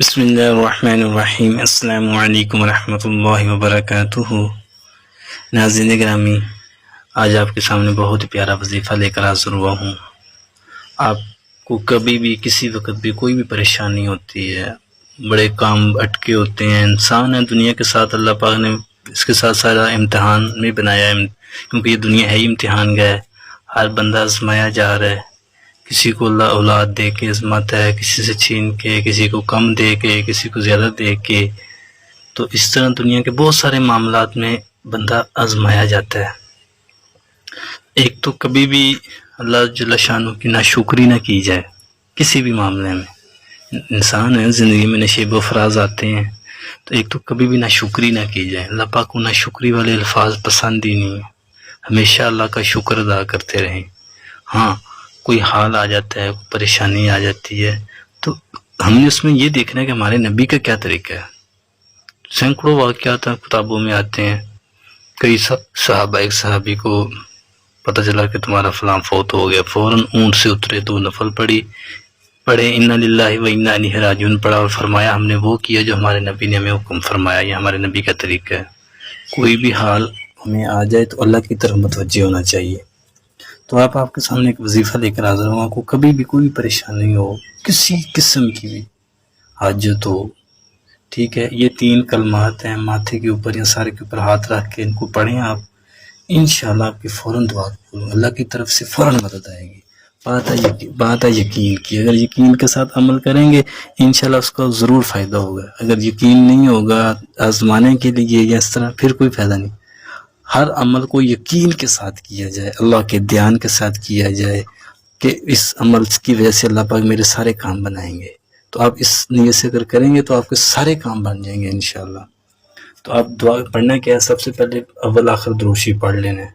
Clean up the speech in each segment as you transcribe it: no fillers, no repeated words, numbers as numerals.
بسم اللہ الرحمن الرحیم۔ السلام علیکم ورحمۃ اللہ وبرکاتہ۔ ناظرین گرامی، آج آپ کے سامنے بہت پیارا وظیفہ لے کر حاضر ہوا ہوں۔ آپ کو کبھی بھی کسی وقت بھی کوئی بھی پریشانی ہوتی ہے، بڑے کام اٹکے ہوتے ہیں، انسان ہے دنیا کے ساتھ، اللہ پاک نے اس کے ساتھ سارا امتحان میں بنایا ہے، کیونکہ یہ دنیا ہے ہی امتحان گاہ ہے۔ ہر بندہ آزمایا جا رہا ہے، کسی کو اللہ اولاد دے کے عظمت ہے، کسی سے چھین کے، کسی کو کم دے کے، کسی کو زیادہ دے کے۔ تو اس طرح دنیا کے بہت سارے معاملات میں بندہ آزمایا جاتا ہے۔ ایک تو کبھی بھی اللہ جل شانہ کی ناشکری نہ کی جائے کسی بھی معاملے میں۔ انسان ہے، زندگی میں نشیب و فراز آتے ہیں، تو ایک تو کبھی بھی ناشکری نہ کی جائے۔ اللہ پاک کو ناشکری والے الفاظ پسند ہی نہیں ہیں۔ ہمیشہ اللہ کا شکر ادا کرتے رہیں۔ ہاں، کوئی حال آ جاتا ہے، کوئی پریشانی آ جاتی ہے، تو ہم نے اس میں یہ دیکھنا ہے کہ ہمارے نبی کا کیا طریقہ ہے۔ سینکڑوں واقعات کتابوں میں آتے ہیں۔ کئی صحابہ، ایک صحابی کو پتہ چلا کہ تمہارا فلاں فوت ہو گیا، فوراً اونٹ سے اترے، 2 نفل پڑھے انا للہ و انا الیہ راجعون پڑھا، اور فرمایا ہم نے وہ کیا جو ہمارے نبی نے ہمیں حکم فرمایا۔ یہ ہمارے نبی کا طریقہ ہے۔ کوئی بھی حال ہمیں آ جائے تو اللہ کی طرف متوجہ ہونا چاہیے۔ تو آپ کے سامنے ایک وظیفہ لے کر حاضر ہوں۔ آپ کو کبھی بھی کوئی پریشانی ہو، کسی قسم کی بھی حاجت ہو، ٹھیک ہے، یہ 3 کلمات ہیں، ماتھے کے اوپر یا سارے کے اوپر ہاتھ رکھ کے ان کو پڑھیں آپ، انشاءاللہ آپ کی فوراً دعا قبول، اللہ کی طرف سے فوراً مدد آئے گی۔ بات ہے یقین کی۔ اگر یقین کے ساتھ عمل کریں گے انشاءاللہ اس کا ضرور فائدہ ہوگا۔ اگر یقین نہیں ہوگا آزمانے کے لیے یا اس طرح، پھر کوئی فائدہ نہیں۔ ہر عمل کو یقین کے ساتھ کیا جائے، اللہ کے دھیان کے ساتھ کیا جائے کہ اس عمل کی وجہ سے اللہ پاک میرے سارے کام بنائیں گے۔ تو آپ اس نیت سے اگر کریں گے تو آپ کے سارے کام بن جائیں گے انشاءاللہ۔ تو آپ دعا پڑھنا کیا ہے، سب سے پہلے اول آخر دروشی پڑھ لینا ہے،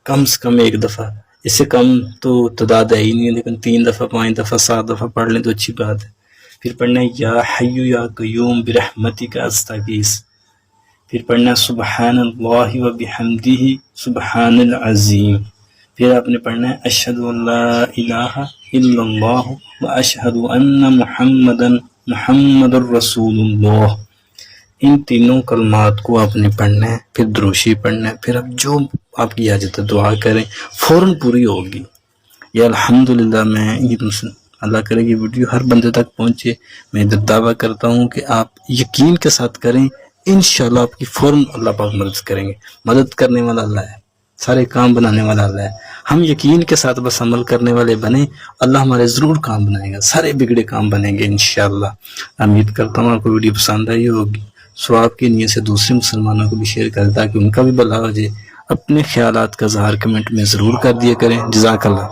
کم سے کم 1 دفعہ۔ اس سے کم تو تعداد ہے ہی نہیں، لیکن 3 دفعہ، 5 دفعہ، 7 دفعہ پڑھ لیں تو اچھی بات ہے۔ پھر پڑھنا ہے یا حی یا قیوم برحمتک استغیث۔ پھر پڑھنا سبحان اللہ و بحمدہ سبحان العظیم۔ پھر آپ نے پڑھنا ہے اشہد ان لا الہ الا اللہ و اشہد ان محمد الرسول اللہ۔ ان تینوں کلمات کو آپ نے پڑھنا ہے، پھر دروشی پڑھنا ہے، پھر اب جو آپ کی حاجت دعا کریں فوراً پوری ہوگی۔ یا الحمدللہ، میں یہ اللہ کرے کہ ویڈیو ہر بندے تک پہنچے۔ میں دعویٰ کرتا ہوں کہ آپ یقین کے ساتھ کریں، انشاءاللہ آپ کی فوراً اللہ پاک مدد کریں گے۔ مدد کرنے والا اللہ ہے، سارے کام بنانے والا اللہ ہے۔ ہم یقین کے ساتھ بس عمل کرنے والے بنیں، اللہ ہمارے ضرور کام بنائے گا، سارے بگڑے کام بنیں گے انشاءاللہ۔ امید کرتا ہوں آپ کو ویڈیو پسند آئی ہوگی۔ ثواب کی نیت سے دوسرے مسلمانوں کو بھی شیئر کریں تاکہ ان کا بھی بھلا ہو جائے۔ اپنے خیالات کا اظہار کمنٹ میں ضرور کر دیا کریں۔ جزاک اللہ۔